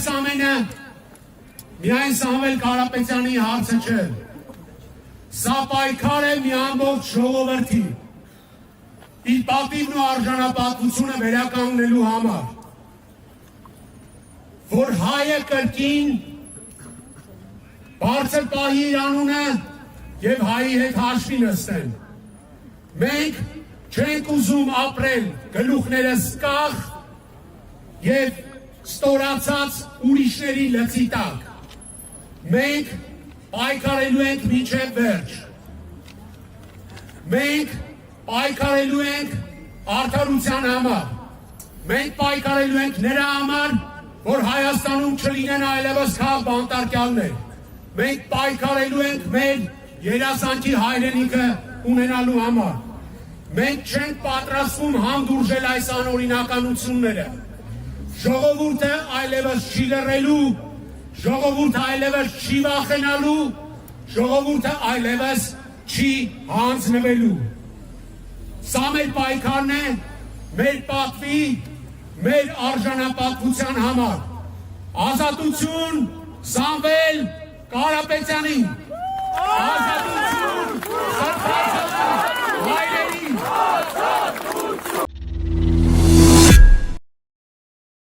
այս ամենը միայն Սամվել Կարապետյանի հարցը չէ։ Սա պայքար է մի ամբողջ ժողովրդի իր պատիվն ու արժանապատվությունը վերականգնելու համար, որ հայը կրկին բարձր պահի իր անունը և հայի հետ հաշվի նստեն։ Մենք չենք ուզում ապրել գլուխներս կախ և ստորացած ուրիշների լծի տակ։ Մենք պայքարելու ենք մինչև վերջ։ Մենք պայքարելու ենք արդարության համար։ Մենք պայքարելու ենք նրա համար, որ Հայաստանում չլինեն այլևս քաղաք բանտարկյալներ։ Մենք պայքարելու ենք մեր երազանքի հայրենիքը ունենալու համար։ Մենք չենք պատրաստվում հանդուրժել այս անօրինականությունները։ Ժողովուրդը այլևս չի լռելու, ժողովուրդը այլևս չի վախենալու, ժողովուրդը այլևս չի հանձնվելու։ Սա մեր պայքարն է մեր պատվի, մեր արժանապատվության համար։ Ազատություն Սամվել Կարապետյանին։ Ազատություն